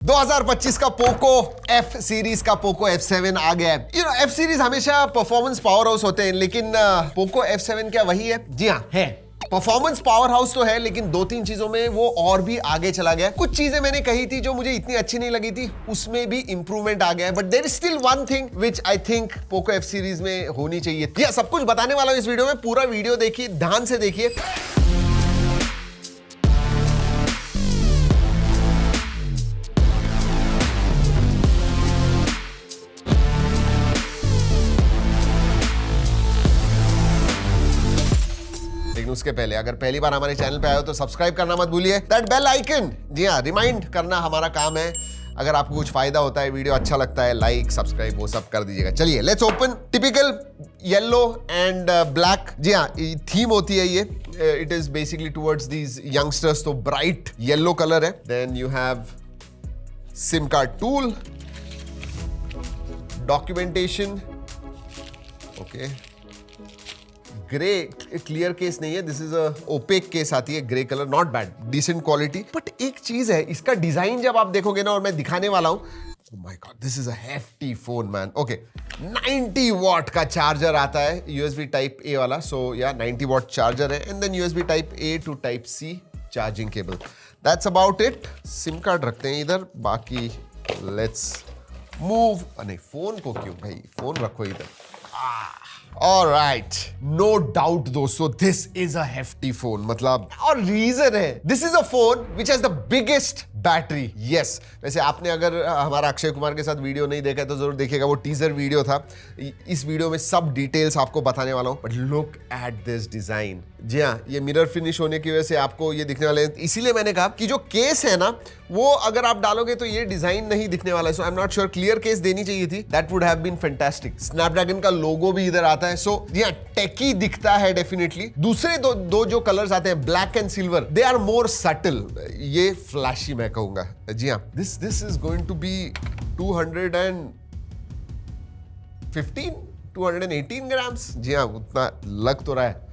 2025 का Poco F series का Poco F7 आ गया है। एफ सीरीज हमेशा परफॉर्मेंस पावर हाउस होते हैं, लेकिन पोको F7 क्या वही है? जी हाँ, है। परफॉर्मेंस पावर हाउस तो है, लेकिन दो तीन चीजों में वो और भी आगे चला गया। कुछ चीजें मैंने कही थी जो मुझे इतनी अच्छी नहीं लगी थी, उसमें भी इंप्रूवमेंट आ गया है। But there is still one thing which I think Poco F series में होनी चाहिए। यह सब कुछ बताने वाला हूं इस वीडियो में। पूरा वीडियो देखिए, ध्यान से देखिए। उसके पहले अगर पहली बार हमारे चैनल पे आए हो तो सब्सक्राइब करना मत भूलिए, दैट बेल आइकन। जी हाँ, रिमाइंड करना हमारा काम है। अगर आपको कुछ फायदा होता है, वीडियो अच्छा लगता है, लाइक सब्सक्राइब वो सब कर दीजिएगा। चलिए let's open. Typical yellow and black, जी हाँ, थीम होती है ये। It is basically towards these youngsters, तो ब्राइट येलो कलर है। Then you have SIM card tool, documentation, okay. Grey clear case नहीं है, this is a opaque case आती है, grey colour, not bad, decent quality. But एक चीज है, इसका डिजाइन जब आप देखोगे ना, और मैं दिखाने वाला हूं, oh my God, this is a hefty phone man. Okay, 90 what का चार्जर आता है, USB टाइप A वाला, so yeah, 90 वॉट चार्जर है, and then USB type A to type C charging cable. That's about it. SIM card रखते हैं इधर, बाकी let's move। नहीं, फोन को क्यों भाई, फोन रखो इधर। Alright, no doubt दोस्तों, this is a hefty phone। मतलब और रीजन है, this is a phone which has the biggest battery। yes, वैसे आपने अगर हमारा अक्षय कुमार के साथ वीडियो नहीं देखा है तो जरूर देखिएगा, वो टीजर वीडियो था। इस वीडियो में सब डिटेल्स आपको बताने वाला हूं। But look at this design. जी हाँ, ये मिरर फिनिश होने की वजह से आपको ये दिखने वाले हैं। इसीलिए मैंने कहा कि जो केस है ना, वो अगर आप डालोगे तो ये डिजाइन नहीं दिखने वाला है। So I am not sure, clear case देनी चाहिए थी, that would have been fantastic. Snapdragon का लोगो भी इधर आता है, सो जी हाँ, टेकी दिखता है डेफिनेटली। दूसरे दो जो कलर्स आते हैं, black and silver, they are more subtle. ये फ्लैशी मैं कहूंगा। जी हाँ, this is going to be 218 grams. जी हाँ, उतना लग तो रहा है।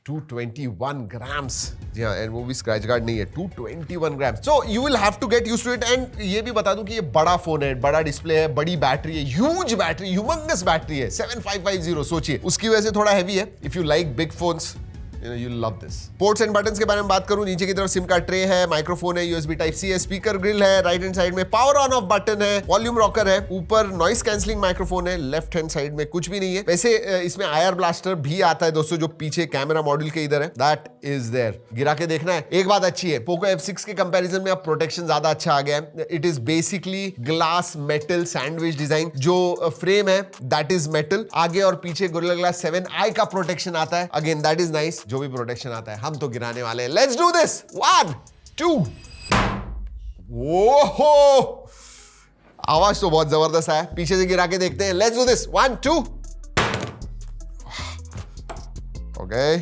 221 ग्राम्स। जी हाँ, एंड वो भी स्क्रैच गार्ड नहीं है। 221 grams. So you will have to get used to it. And ये भी बता दूं कि ये बड़ा फोन है, बड़ा डिस्प्ले है, बड़ी बैटरी है, ह्यूज बैटरी, ह्यूमंगस बैटरी है, 7550। सोचिए, उसकी वजह से थोड़ा हैवी है। If you like big phones, you'll love this। Ports and buttons के बारे में बात करूं, नीचे की तरफ सिम कार्ड ट्रे है, माइक्रोफोन है, USB टाइप C है, स्पीकर ग्रिल है, राइट हैंड साइड में पावर ऑन ऑफ बटन है, वॉल्यूम रॉकर है, ऊपर नॉइस कैंसलिंग माइक्रोफोन है, लेफ्ट हैंड साइड में कुछ भी नहीं है। वैसे इसमें IR ब्लास्टर भी आता है दोस्तों, जो पीछे कैमरा मॉड्यूल के इधर है, दैट इज देयर। गिरा के देखना है। एक बात अच्छी है, पोको F6 के कंपैरिजन में अब प्रोटेक्शन ज्यादा अच्छा आ गया है। It is basically glass metal sandwich design. जो फ्रेम है दैट इज मेटल, आगे और पीछे गोरिल्ला ग्लास 7i का प्रोटेक्शन आता है। Again that is nice. जो भी प्रोटेक्शन आता है हम तो गिराने वाले हैं। Let's do this. 1 2। ओहो, आवाज तो बहुत जबरदस्त है। पीछे से गिरा के देखते हैं। Let's do this. 1 2। ओके,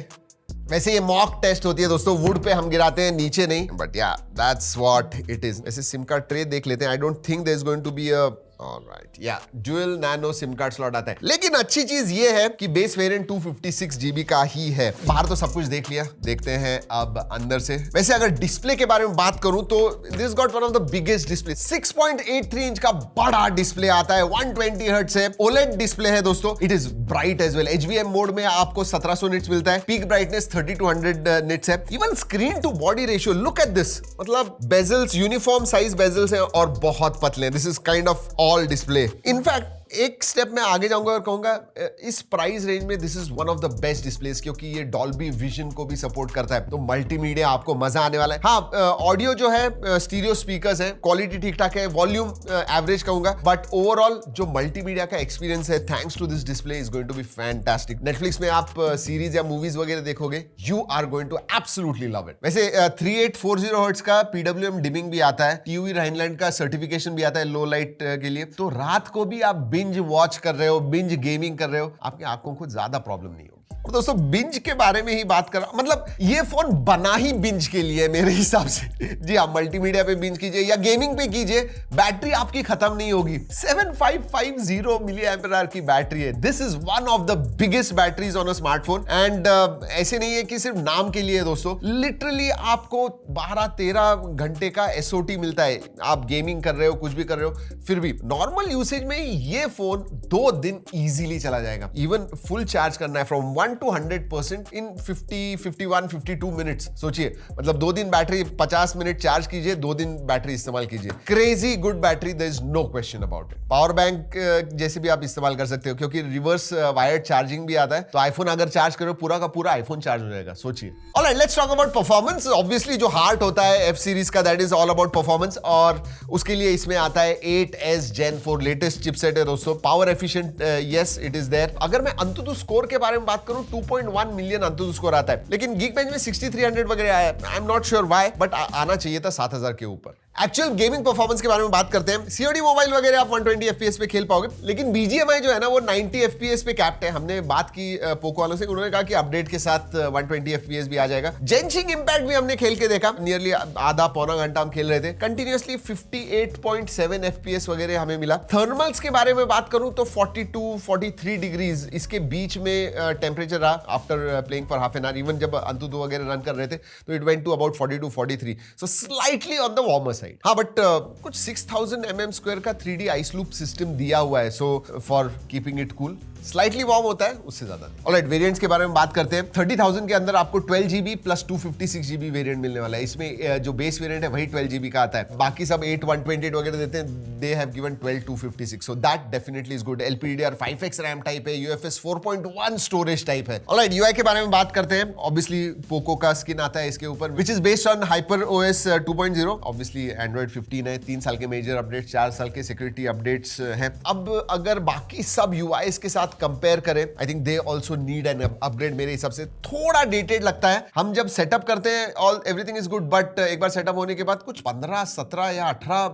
वैसे ये मॉक टेस्ट होती है दोस्तों, वुड पे हम गिराते हैं, नीचे नहीं। But yeah, that's what it is. वैसे सिम कार्ड ट्रे देख लेते हैं। I don't think there is going to be a alright, yeah dual nano SIM card slot आता है। लेकिन अच्छी चीज ये है कि बेस वेरिएंट 256 GB का ही है। बाहर तो सब कुछ देख लिया, देखते हैं अब अंदर से। वैसे अगर डिस्प्ले के बारे में बात करूं तो this got one of the biggest display. 6.83 inch का बड़ा डिस्प्ले आता है, 120 हर्ट्ज है, ओलेड डिस्प्ले है दोस्तों। It is bright as well. HVM mode में आपको 1700 निट्स मिलता है, पीक ब्राइटनेस 3200 निट्स है। Even screen to body ratio, look at this. मतलब बेजल्स यूनिफॉर्म साइज बेजल्स हैं और बहुत पतले। This is kind of all display. In fact एक स्टेप मैं आगे जाऊंगा और कहूंगा इस प्राइस रेंज में this is one of the best displays, क्योंकि ये डॉल्बी विजन को भी सपोर्ट करता है, तो मल्टीमीडिया आपको मजा आने वाला है। हाँ, ऑडियो जो है, स्टीरियो स्पीकर्स है, क्वालिटी ठीक ठाक है, वॉल्यूम एवरेज कहूंगा, बट ओवरऑल जो मल्टीमीडिया का एक्सपीरियंस है thanks to this display is going to be fantastic. Netflix में आप सीरीज या मूवीज वगैरह देखोगे, you are going to absolutely love it. वैसे 3840 हर्ट्ज का PWM डिमिंग भी आता है, TUV राइनलैंड का सर्टिफिकेशन भी आता है लो लाइट के लिए, तो रात को भी आप बिंज वॉच कर रहे हो, बिंज गेमिंग कर रहे हो, आपकी आंखों को ज्यादा प्रॉब्लम नहीं होगी। और दोस्तों बिंज के बारे में ही बात कर रहा, मतलब ये फोन बना ही बिंज के लिए मेरे हिसाब से। जी आप मल्टीमीडिया पे बिंज कीजिए या गेमिंग पे कीजिए, बैटरी आपकी खत्म नहीं होगी। 7550 मिली एम्पियर आवर की बैटरी है। This is one of the biggest batteries on a smartphone and ऐसे नहीं है कि सिर्फ नाम के लिए दोस्तों, लिटरली आपको 12-13 घंटे का SOT मिलता है। आप गेमिंग कर रहे हो, कुछ भी कर रहे हो, फिर भी नॉर्मल यूसेज में ये फोन 2 दिन इजीली चला जाएगा। इवन फुल चार्ज करना है फ्रॉम 1 to 100% इन 50, 51, 52 मिनट्स। सोचिए, मतलब 2 दिन बैटरी 50 मिनट चार्ज कीजिए, 2 दिन बैटरी इस्तेमाल कीजिए। Crazy good battery, there is no question about it. Power bank जैसे भी आप इस्तेमाल कर सकते हो, क्योंकि रिवर्स वायर्ड चार्जिंग भी आता है, तो आईफोन अगर चार्ज करो पूरा का पूरा आईफोन चार्ज हो जाएगा। सोचिए। Alright, let's talk about performance. Obviously जो हार्ट होता है F सीरीज का, that is all about performance, और उसके लिए इसमें आता है 8S Gen 4 लेटेस्ट चिपसेट है दोस्तों। Power efficient, yes it is there. अगर मैं अंतुतु स्कोर के बारे में बात करूं, 2.1 मिलियन अंतुतु स्कोर आता है, लेकिन Geekbench में 6300 वगैरह आया। आई am not sure why, but आना चाहिए था 7000 के ऊपर। एक्चुअल गेमिंग परफॉर्मेंस के बारे में बात करते हैं। COD मोबाइल वगैरह आप 120 FPS पे खेल पाओगे, लेकिन BGMI जो है ना वो 90 FPS पे कैप्ड है। हमने बात की पोको वालों से, उन्होंने कहा कि अपडेट के साथ 120 FPS भी आ जाएगा। जेंशिंग इंपैक्ट भी हमने खेल के देखा, नियरली आधा पौना घंटा हम खेल रहे थे, कंटिन्यूअसली 58.7 FPS वगैरह हमें मिला। थर्मल्स के बारे में बात करूं तो 42-43 डिग्रीज इसके बीच में टेम्परेचर रहा after playing for half an hour. Even जब अंतुतु वगैरह रन कर रहे थे तो it went to about 42-43, so slightly on the warmer side. हाँ, बट कुछ 6000 mm² का 3D आइस लूप सिस्टम दिया हुआ है, so for keeping it cool. Slightly warm होता है, उससे ज्यादा नहीं। ऑलराइट, वेरिएंट्स के बारे में बात करते हैं। 30,000 के अंदर आपको 12GB प्लस 256GB वेरिएंट मिलने वाला है। इसमें जो बेस वेरिएंट है वही 12GB का आता है, बाकी सब 8 128 वगैरह देते हैं। They have given 12 256, so that definitely is good. LPDDR5X RAM type है, UFS 4.1 स्टोरेज टाइप है। ऑलराइट, UI के बारे में बात करते हैं। ऑब्वियसली पोको का स्किन आता है इसके ऊपर, which is based on HyperOS 2.0। Obviously Android 15 है, 3 साल के मेजर अपडेट्स, 4 साल के सिक्योरिटी अपडेट्स हैं। अब अगर बाकी सब UIs के साथ कंपेयर करें, I think they also need an upgrade. मेरे हिसाब से थोड़ा डेटेड लगता है। हम जब सेटअप करते हैं all everything is good, but एक बार सेटअप होने के बाद कुछ 15, 17 या 18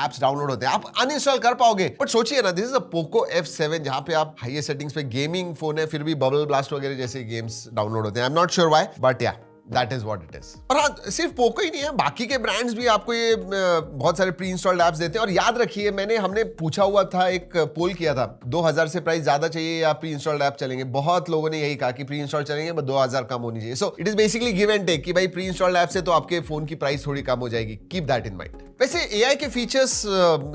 एप्स डाउनलोड होते हैं। आप अनइंस्टॉल कर पाओगे, बट सोचिए ना, this is a Poco F7 जहां पे आप हाईएस्ट सेटिंग्स पे गेमिंग फोन है, फिर भी बबल ब्लास्ट वगैरह जैसे गेम्स डाउनलोड होते हैं। I am not sure why, but yeah that is what it is. और हाँ, सिर्फ पोको ही नहीं है, बाकी के ब्रांड्स भी आपको ये बहुत सारे प्री इंस्टॉल्ड एप्स देते हैं। और याद रखिए, हमने पूछा हुआ था, एक पोल किया था, 2000 से प्राइस ज्यादा चाहिए या प्री इंस्टॉल्ड ऐप चलेंगे। बहुत लोगों ने यही कहा कि प्री इंस्टॉल चलेंगे, बट 2000 कम होनी चाहिए। So it is basically give and take कि भाई प्री इंस्टॉल्ड ऐप से तो आपके फोन की प्राइस थोड़ी कम हो जाएगी। Keep that in mind. वैसे AI के फीचर्स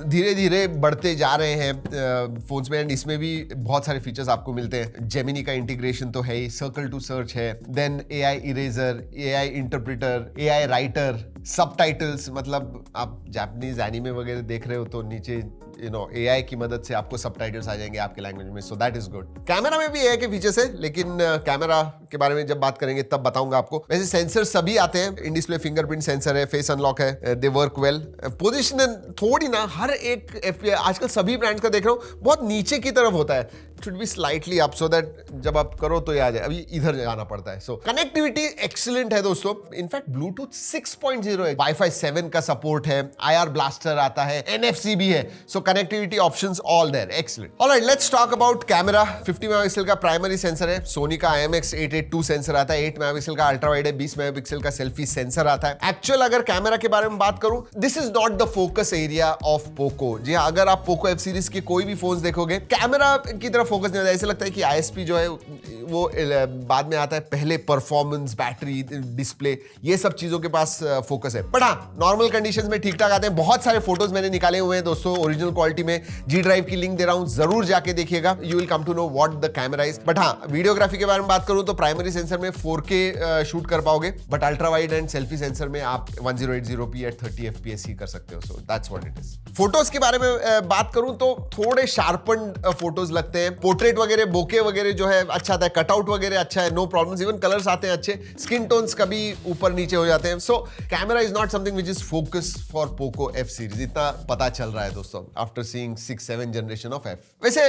धीरे धीरे बढ़ते जा रहे हैं फोन्स में, एंड इसमें भी बहुत सारे फीचर्स आपको मिलते हैं। जेमिनी का इंटीग्रेशन तो है ही, सर्कल टू सर्च है, then AI eraser, AI interpreter, AI writer, subtitles, मतलब आप जापानीज एनिमे वगैरह देख रहे हो तो नीचे AI की मदद से आपको सबटाइटल्स आ जाएंगे आपके लैंग्वेज में, so that is good. Camera में भी AI के फीचर्स है, लेकिन कैमरा के बारे में जब बात करेंगे तब बताऊंगा आपको। वैसे सेंसर सभी आते हैं, इन डिस्प्ले फिंगरप्रिंट सेंसर है, फेस अनलॉक है, दे वर्क वेल। पोजीशन थोड़ी ना, हर एक FPS आजकल सभी ब्रांड्स का देख रहा हूं बहुत नीचे की तरफ होता है, should be slightly up, so that जब आप करो तो ये आ जाए। अभी इधर जाना पड़ता है। सो कनेक्टिविटी एक्सीलेंट है दोस्तों। इनफैक्ट ब्लूटूथ 6.0 है, वाईफाई 7 का सपोर्ट है, IR ब्लास्टर आता है, NFC भी है, so connectivity options all there, excellent. Alright, let's talk about camera. 50 megapixel का प्राइमरी सेंसर है, सोनी का IMX882 सेंसर आता है, 8 मेगापिक्सल का अल्ट्रा वाइड है, 20 मेगापिक्सल का सेल्फी सेंसर आता है। एक्चुअल अगर कैमरा के बारे में बात करूं, this is not the focus area of Poco. जी हाँ, अगर आप पोको F सीरीज के कोई भी फोन देखोगे, कैमरा की तरफ फोकस नहीं होता। ऐसे लगता है कि ISP जो है वो बाद में आता है, पहले परफॉर्मेंस, बैटरी, डिस्प्ले, ये सब चीजों के पास फोकस है। बट हाँ, नॉर्मल कंडीशंस में ठीक ठाक आते हैं। बहुत सारे फोटोज मैंने निकाले हुए हैं दोस्तों, ओरिजिनल क्वालिटी में। G ड्राइव की लिंक दे रहा हूं, जरूर जाके देखिएगा, you will come to know what the camera is. But हाँ, वीडियोग्राफी के बारे में बात करूं तो प्राइमरी सेंसर में 4K शूट कर पाओगे, but ultra wide and selfie sensor में आप 1080p एट 30 FPS ही कर सकते हो। So that's what it is. Photos के बारे में बात करूं तो थोड़े शार्पन्ड फोटोज लगते हैं। पोर्ट्रेट वगैरह, बोके वगैरह जो है अच्छा आता है, कटआउट वगैरह अच्छा है, नो प्रॉब्लम्स। इवन कलर्स आते हैं अच्छे, स्किन टोन्स कभी ऊपर नीचे हो जाते हैं। So camera is not something which is focus for Poco F series, इतना पता चल रहा है दोस्तों after seeing 6-7 generation of F. वैसे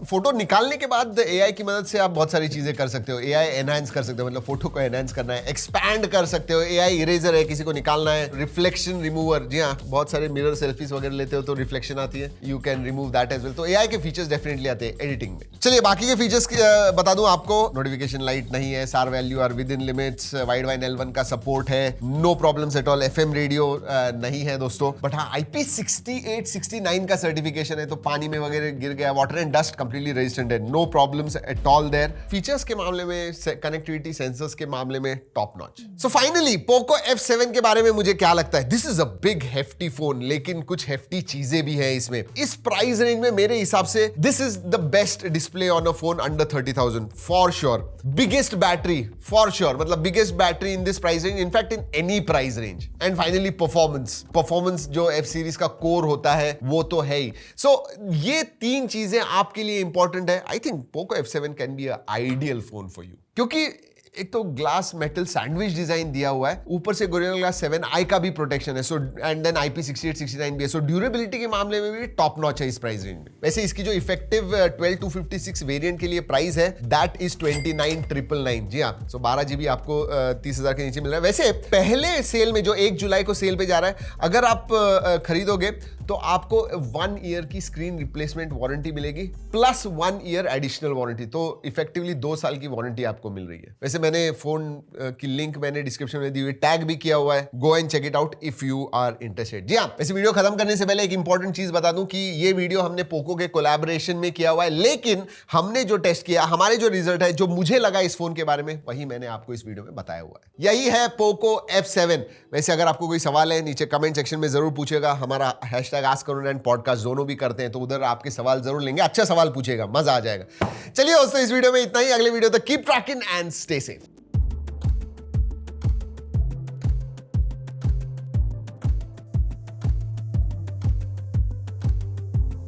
फोटो निकालने के बाद एआई की मदद से आप बहुत सारी चीजें कर सकते हो। एआई एनहांस कर सकते हो, मतलब फोटो को एनहांस करना है, एक्सपैंड कर सकते हो। एआई इरेजर है, किसी को निकालना है, रिफ्लेक्शन रिमूवर, जी हाँ, बहुत सारे मिरर सेल्फीज वगैरह लेते हो तो रिफ्लेक्शन आती है, you can remove that as well. तो एआई के फीचर्स डेफिनेटली आते हैं एडिटिंग में। चलिए बाकी के फीचर्स बता दूं आपको। नोटिफिकेशन लाइट नहीं है, SAR value are within limits, Widevine L1 का सपोर्ट है, no problems at all. FM radio नहीं है दोस्तों, बट हाँ IP6869 का सर्टिफिकेशन है, तो पानी में वगैरह गिर गया, water and dust completely resistant है, no problems at all there. Features के मामले में, कनेक्टिविटी, सेंसर्स के मामले में top notch. So finally Poco F7 के बारे में मुझे क्या लगता है, this is a big hefty phone, लेकिन कुछ हेफ्टी चीजें भी हैं इसमें। इस प्राइस रेंज में मेरे हिसाब से this is the best display on a phone under 30,000 for sure. Biggest battery for sure, मतलब biggest battery in this price range, in fact in any price range. And finally performance जो F series का core होता है वो तो है ही। सो ये तीन चीजें आपके लिए इंपॉर्टेंट है। आई think Poco F7 can be a ideal phone for you, क्योंकि एक तो ग्लास मेटल सैंडविच डिजाइन दिया हुआ है, ऊपर से गोरिल्ला ग्लास 7i का भी प्रोटेक्शन है, सो एंड देन IP6869 भी है, सो ड्यूरेबिलिटी के मामले में भी टॉप नॉच है इस प्राइस रेंज में। वैसे इसकी जो इफेक्टिव 12256 वेरिएंट के लिए प्राइस है दैट इज 29,999। जी हाँ, सो 12 GB आपको 30,000 के नीचे मिल रहा है। वैसे पहले सेल में जो 1 जुलाई को सेल पे जा रहा है, अगर आप खरीदोगे तो आपको 1 ईयर की स्क्रीन रिप्लेसमेंट वारंटी मिलेगी प्लस 1 ईयर एडिशनल वारंटी, तो इफेक्टिवली 2 साल की वारंटी आपको मिल रही है। वैसे मैंने फोन की लिंक मैंने डिस्क्रिप्शन में दी हुई, टैग भी किया हुआ है, go and check it out if you are interested. जी हाँ, वैसे वीडियो खत्म करने से पहले एक इंपॉर्टेंट चीज बता दूं कि ये वीडियो हमने पोको के कोलैबोरेशन में किया हुआ है, लेकिन हमने जो टेस्ट किया, हमारे जो रिजल्ट है, जो मुझे लगा इस फोन के बारे में, वही मैंने आपको इस वीडियो में बताया हुआ है। यही है पोको F7। वैसे अगर आपको कोई सवाल है नीचे कमेंट सेक्शन में जरूर पूछेगा, हमारा #AskAruण दोनों भी करते हैं, तो उधर आपके सवाल जरूर लेंगे, अच्छा सवाल पूछेगा, मजा आ जाएगा। चलिए दोस्तों, इस वीडियो में इतना ही। अगले वीडियो तक keep trekking and stay safe.